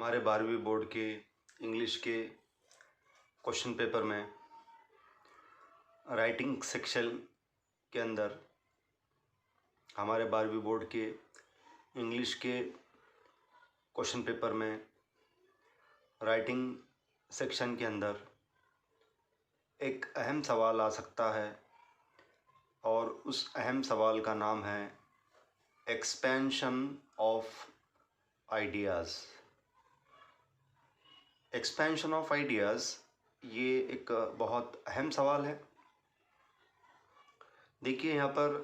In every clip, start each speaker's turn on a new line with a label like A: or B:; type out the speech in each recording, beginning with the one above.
A: हमारे 12वीं बोर्ड के इंग्लिश के क्वेश्चन पेपर में राइटिंग सेक्शन के अंदर हमारे 12वीं बोर्ड के इंग्लिश के क्वेश्चन पेपर में राइटिंग सेक्शन के अंदर एक अहम सवाल आ सकता है और उस अहम सवाल का नाम है expansion of ideas. Expansion of ideas ये एक बहुत अहम सवाल है। देखिए यहाँ पर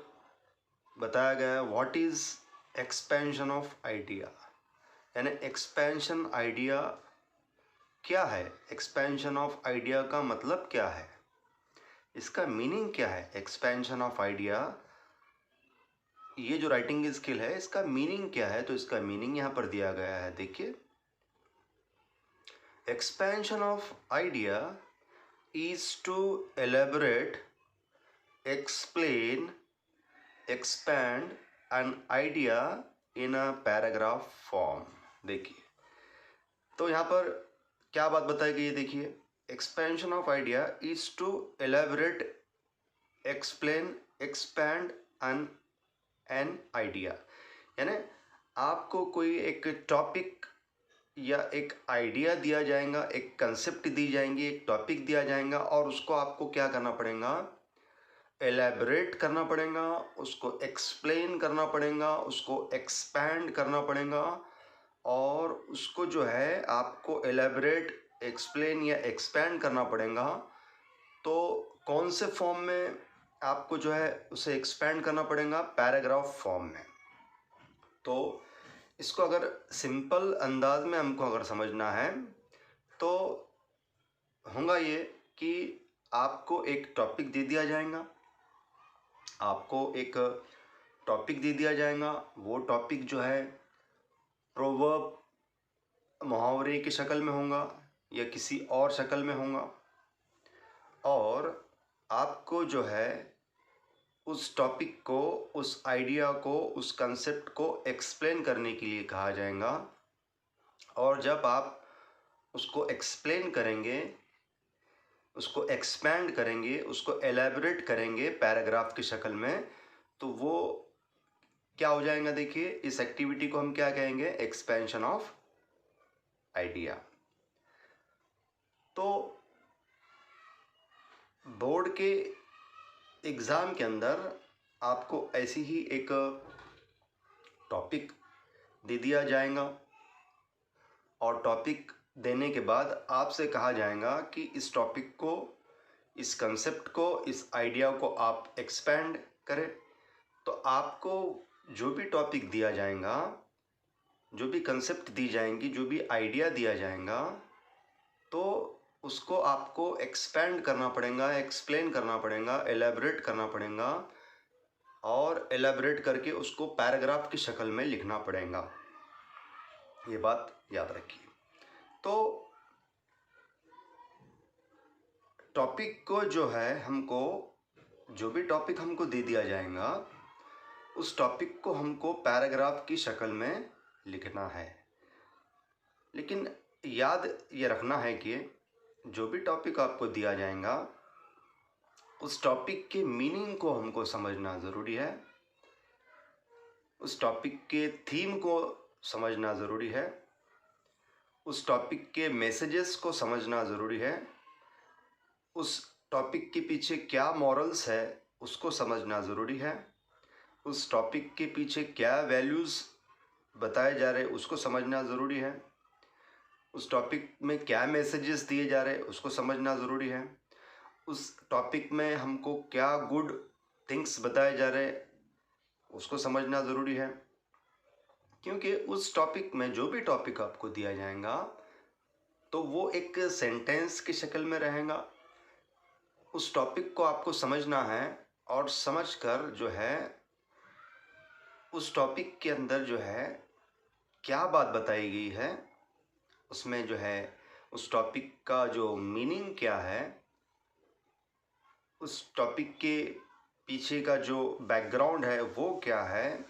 A: बताया गया है what is expansion of idea, यानी एक्सपेंशन आइडिया क्या है, एक्सपेंशन ऑफ आइडिया का मतलब क्या है, इसका मीनिंग क्या है। एक्सपेंशन ऑफ आइडिया ये जो राइटिंग स्किल है इसका मीनिंग क्या है, तो इसका मीनिंग यहाँ पर दिया गया है। देखिए, expansion of idea is to elaborate, explain, expand an idea in a paragraph form। देखिए, तो यहाँ पर क्या बात बताई गई है। देखिए, expansion of idea is to elaborate, explain, expand an idea, यानी आपको कोई एक टॉपिक या एक आइडिया दिया जाएगा, एक कंसेप्ट दी जाएंगी, एक टॉपिक दिया जाएगा और उसको आपको क्या करना पड़ेगा, एलैबोरेट करना पड़ेगा, उसको एक्सप्लेन करना पड़ेगा, उसको एक्सपैंड करना पड़ेगा और उसको जो है आपको एलैबोरेट, एक्सप्लेन या एक्सपैंड करना पड़ेगा। तो कौन से फॉर्म में आपको जो है उसे एक्सपैंड करना पड़ेगा, पैराग्राफ फॉर्म में। तो इसको अगर सिंपल अंदाज में हमको अगर समझना है तो होगा ये कि आपको एक टॉपिक दे दिया जाएगा, आपको एक टॉपिक दे दिया जाएगा। वो टॉपिक जो है प्रोवर्ब, मुहावरे की शक्ल में होगा या किसी और शक्ल में होगा और आपको जो है उस टॉपिक को, उस आइडिया को, उस कंसेप्ट को एक्सप्लेन करने के लिए कहा जाएगा। और जब आप उसको एक्सप्लेन करेंगे, उसको एक्सपैंड करेंगे, उसको एलैबोरेट करेंगे पैराग्राफ की शक्ल में, तो वो क्या हो जाएगा। देखिए, इस एक्टिविटी को हम क्या कहेंगे, एक्सपेंशन ऑफ आइडिया। तो बोर्ड के एग्ज़ाम के अंदर आपको ऐसी ही एक टॉपिक दे दिया जाएगा और टॉपिक देने के बाद आपसे कहा जाएगा कि इस टॉपिक को, इस कंसेप्ट को, इस आइडिया को आप एक्सपैंड करें। तो आपको जो भी टॉपिक दिया जाएगा, जो भी कंसेप्ट दी जाएंगी, जो भी आइडिया दिया जाएगा, तो उसको आपको एक्सपैंड करना पड़ेगा, एक्सप्लेन करना पड़ेगा, एलैबोरेट करना पड़ेगा और एलैबोरेट करके उसको पैराग्राफ की शक्ल में लिखना पड़ेगा। ये बात याद रखिए। तो टॉपिक को जो है हमको, जो भी टॉपिक हमको दे दिया जाएगा, उस टॉपिक को हमको पैराग्राफ की शक्ल में लिखना है। लेकिन याद ये रखना है कि जो भी टॉपिक आपको दिया जाएगा उस टॉपिक के मीनिंग को हमको समझना ज़रूरी है, उस टॉपिक के थीम को समझना ज़रूरी है, उस टॉपिक के मैसेजेस को समझना ज़रूरी है, उस टॉपिक के पीछे क्या मॉरल्स है उसको समझना ज़रूरी है, उस टॉपिक के पीछे क्या वैल्यूज़ बताए जा रहे उसको समझना ज़रूरी है, उस टॉपिक में क्या मैसेजेस दिए जा रहे उसको समझना ज़रूरी है, उस टॉपिक में हमको क्या गुड थिंग्स बताए जा रहे उसको समझना ज़रूरी है। क्योंकि उस टॉपिक में, जो भी टॉपिक आपको दिया जाएगा, तो वो एक सेंटेंस की शक्ल में रहेगा। उस टॉपिक को आपको समझना है और समझकर जो है उस टॉपिक के अंदर जो है क्या बात बताई गई है, उसमें जो है उस टॉपिक का जो मीनिंग क्या है, उस टॉपिक के पीछे का जो बैकग्राउंड है वो क्या है,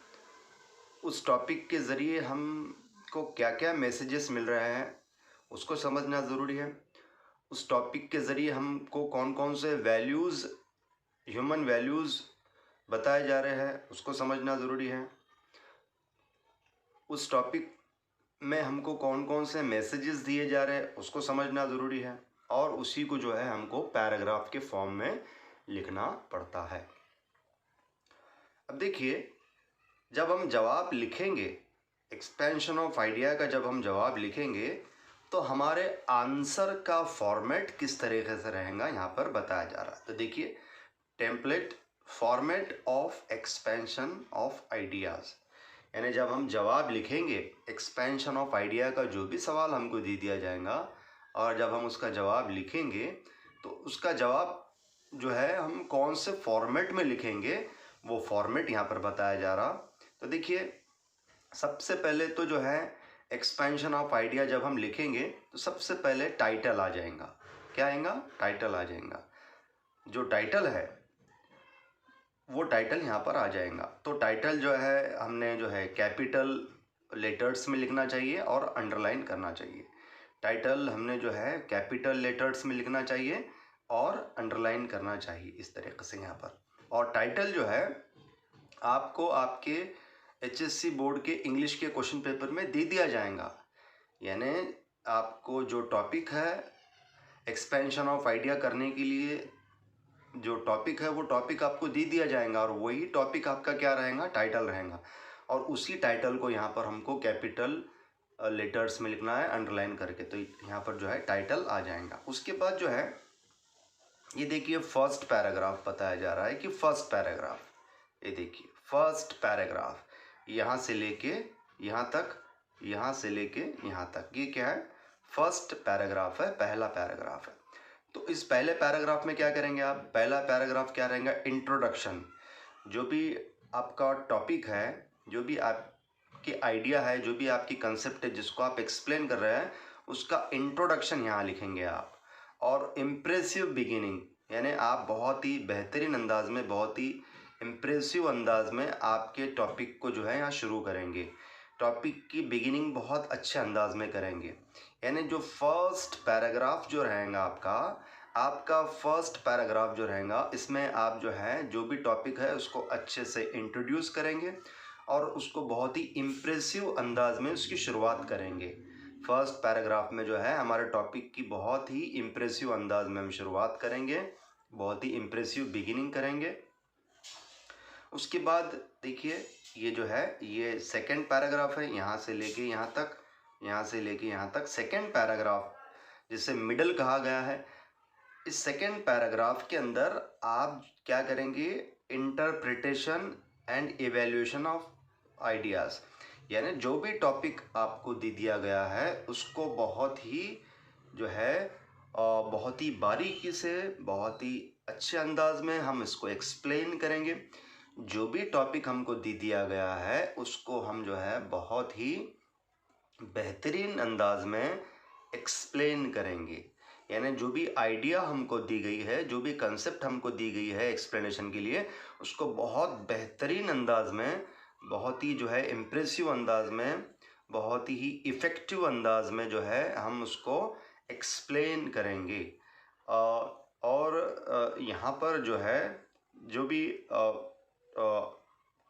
A: उस टॉपिक के ज़रिए हम को क्या क्या मैसेजेस मिल रहे हैं उसको समझना ज़रूरी है। उस टॉपिक के ज़रिए हमको कौन कौन से वैल्यूज़, ह्यूमन वैल्यूज़ बताए जा रहे हैं उसको समझना ज़रूरी है। उस टॉपिक में हमको कौन कौन से मैसेजेस दिए जा रहे हैं उसको समझना ज़रूरी है, और उसी को जो है हमको पैराग्राफ के फॉर्म में लिखना पड़ता है। अब देखिए, जब हम जवाब लिखेंगे, एक्सपेंशन ऑफ आइडिया का जब हम जवाब लिखेंगे तो हमारे आंसर का फॉर्मेट किस तरीके से रहेगा यहाँ पर बताया जा रहा है। तो देखिए, template format of expansion of ideas, यानी जब हम जवाब लिखेंगे एक्सपेंशन ऑफ आइडिया का जो भी सवाल हमको दे दिया जाएगा, और जब हम उसका जवाब लिखेंगे तो उसका जवाब जो है हम कौन से फॉर्मेट में लिखेंगे वो फॉर्मेट यहाँ पर बताया जा रहा। तो देखिए, सबसे पहले तो जो है एक्सपेंशन ऑफ आइडिया जब हम लिखेंगे तो सबसे पहले टाइटल आ जाएगा। क्या आएगा? टाइटल आ जाएगा। जो टाइटल है वो टाइटल यहाँ पर आ जाएगा। तो टाइटल जो है हमने जो है कैपिटल लेटर्स में लिखना चाहिए और अंडरलाइन करना चाहिए। टाइटल हमने जो है कैपिटल लेटर्स में लिखना चाहिए और अंडरलाइन करना चाहिए, इस तरीके से यहाँ पर। और टाइटल जो है आपको आपके HSC बोर्ड के इंग्लिश के क्वेश्चन पेपर में दे दिया जाएगा। यानी आपको जो टॉपिक है एक्सपेंशन ऑफ आइडिया करने के लिए जो टॉपिक है वो टॉपिक आपको दे दिया जाएगा, और वही टॉपिक आपका क्या रहेगा? टाइटल रहेगा। और उसी टाइटल को यहाँ पर हमको कैपिटल लेटर्स में लिखना है अंडरलाइन करके। तो यहाँ पर जो है टाइटल आ जाएगा। उसके बाद जो है ये देखिए फर्स्ट पैराग्राफ बताया जा रहा है कि फर्स्ट पैराग्राफ, ये देखिए फर्स्ट पैराग्राफ यहाँ से लेके यहाँ तक, यहाँ से लेके यहाँ तक, ये क्या है? फर्स्ट पैराग्राफ है, पहला पैराग्राफ है। तो इस पहले पैराग्राफ में क्या करेंगे आप? पहला पैराग्राफ क्या रहेगा? इंट्रोडक्शन। जो भी आपका टॉपिक है, जो भी आपकी आइडिया है, जो भी आपकी कंसेप्ट है जिसको आप एक्सप्लेन कर रहे हैं, उसका इंट्रोडक्शन यहाँ लिखेंगे आप। और इम्प्रेसिव बिगिनिंग, यानी आप बहुत ही बेहतरीन अंदाज में, बहुत ही इम्प्रेसिव अंदाज में आपके टॉपिक को जो है यहाँ शुरू करेंगे। टॉपिक की बिगिनिंग बहुत अच्छे अंदाज में करेंगे। यानी जो फर्स्ट पैराग्राफ जो रहेगा आपका फर्स्ट पैराग्राफ जो रहेगा, इसमें आप जो है जो भी टॉपिक है उसको अच्छे से इंट्रोड्यूस करेंगे और उसको बहुत ही इम्प्रेसिव अंदाज में उसकी शुरुआत करेंगे। फर्स्ट पैराग्राफ में जो है हमारे टॉपिक की बहुत ही इम्प्रेसिव अंदाज में हम शुरुआत करेंगे, बहुत ही इम्प्रेसिव बिगिनिंग करेंगे। उसके बाद देखिए ये जो है ये सेकंड पैराग्राफ है, यहाँ से लेके यहाँ तक, यहाँ से लेके यहाँ तक सेकंड पैराग्राफ जिसे मिडल कहा गया है। इस सेकंड पैराग्राफ के अंदर आप क्या करेंगे? Interpretation and evaluation of ideas, यानी जो भी टॉपिक आपको दे दिया गया है उसको बहुत ही जो है बहुत ही बारीकी से, बहुत ही अच्छे अंदाज में हम इसको एक्सप्लेन करेंगे। जो भी टॉपिक हमको दे दिया गया है उसको हम जो है बहुत ही बेहतरीन अंदाज में एक्सप्लेन करेंगे। यानी जो भी आइडिया हमको दी गई है, जो भी कंसेप्ट हमको दी गई है एक्सप्लेनेशन के लिए, उसको बहुत बेहतरीन अंदाज में, बहुत ही जो है इम्प्रेसिव अंदाज में, बहुत ही इफ़ेक्टिव अंदाज में जो है हम उसको एक्सप्लेन करेंगे। और यहाँ पर जो है जो भी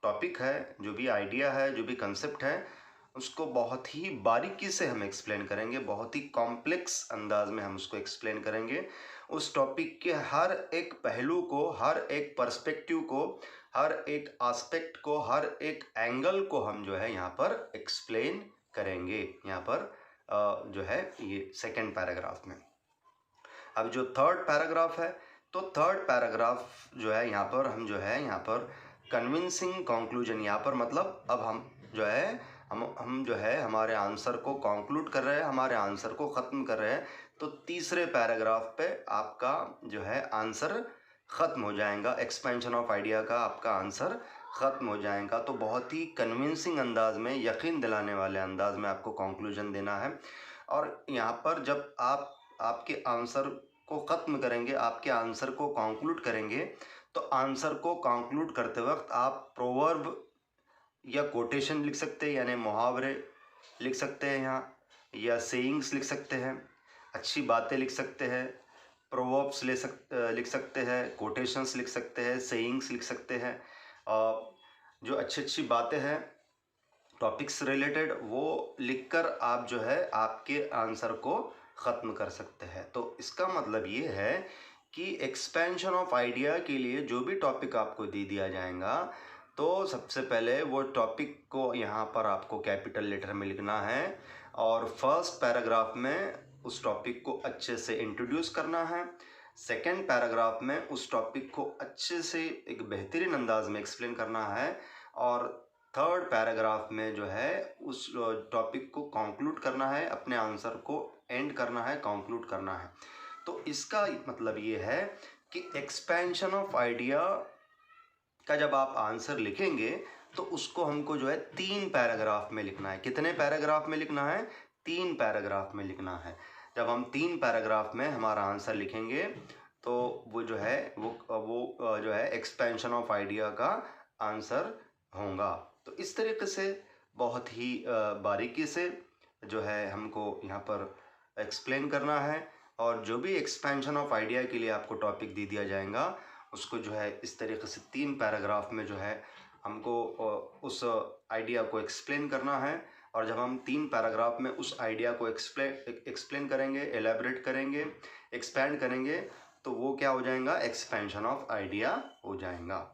A: टॉपिक है, जो भी आइडिया है, जो भी कंसेप्ट है, उसको बहुत ही बारीकी से हम एक्सप्लेन करेंगे, बहुत ही कॉम्प्लेक्स अंदाज में हम उसको एक्सप्लेन करेंगे। उस टॉपिक के हर एक पहलू को, हर एक पर्सपेक्टिव को, हर एक एस्पेक्ट को, हर एक एंगल को हम जो है यहाँ पर एक्सप्लेन करेंगे, यहाँ पर जो है ये सेकंड पैराग्राफ में। अब जो थर्ड पैराग्राफ है, तो थर्ड पैराग्राफ जो है यहाँ पर हम जो है यहाँ पर कन्विंसिंग कंक्लूजन, यहाँ पर मतलब अब हम जो है हम जो है हमारे आंसर को कंक्लूड कर रहे हैं, हमारे आंसर को ख़त्म कर रहे हैं। तो तीसरे पैराग्राफ पे आपका जो है आंसर ख़त्म हो जाएगा, एक्सपेंशन ऑफ आइडिया का आपका आंसर ख़त्म हो जाएगा। तो बहुत ही कन्विंसिंग अंदाज में, यकीन दिलाने वाले अंदाज में आपको कंक्लूजन देना है। और यहाँ पर जब आप आपके आंसर को ख़त्म करेंगे, आपके आंसर को कंक्लूड करेंगे, तो आंसर को कंक्लूड करते वक्त आप प्रोवर्ब या कोटेशन लिख सकते हैं, यानी मुहावरे लिख सकते हैं यहाँ, या सेइंग्स लिख सकते हैं, अच्छी बातें लिख सकते हैं, प्रोवर्ब्स लिख सकते हैं, कोटेशंस लिख सकते हैं, सेइंग्स लिख सकते हैं। जो अच्छी अच्छी बातें हैं टॉपिक्स रिलेटेड, वो लिखकर आप जो है आपके आंसर को ख़त्म कर सकते हैं। तो इसका मतलब ये है कि एक्सपेंशन ऑफ आइडिया के लिए जो भी टॉपिक आपको दे दिया जाएगा, तो सबसे पहले वो टॉपिक को यहाँ पर आपको कैपिटल लेटर में लिखना है और फर्स्ट पैराग्राफ में उस टॉपिक को अच्छे से इंट्रोड्यूस करना है, सेकेंड पैराग्राफ में उस टॉपिक को अच्छे से एक बेहतरीन अंदाज में एक्सप्लेन करना है, और थर्ड पैराग्राफ में जो है उस टॉपिक को कंक्लूड करना है, अपने आंसर को एंड करना है, कंक्लूड करना है। तो इसका मतलब ये है कि एक्सपेंशन ऑफ आइडिया का जब आप आंसर लिखेंगे तो उसको हमको जो है 3 पैराग्राफ में लिखना है। कितने पैराग्राफ में लिखना है? 3 पैराग्राफ में लिखना है। जब हम 3 पैराग्राफ में हमारा आंसर लिखेंगे तो वो जो है वो जो है एक्सपेंशन ऑफ आइडिया का आंसर होगा। तो इस तरीके से बहुत ही बारीकी से जो है हमको यहाँ पर एक्सप्लेन करना है, और जो भी एक्सपेंशन ऑफ आइडिया के लिए आपको टॉपिक दे दिया जाएगा उसको जो है इस तरीके से 3 पैराग्राफ में जो है हमको उस आइडिया को एक्सप्लेन करना है। और जब हम 3 पैराग्राफ में उस आइडिया को एक्सप्लेन करेंगे, एलैबोरेट करेंगे, एक्सपैंड करेंगे, तो वो क्या हो जाएगा? एक्सपेंशन ऑफ आइडिया हो जाएगा।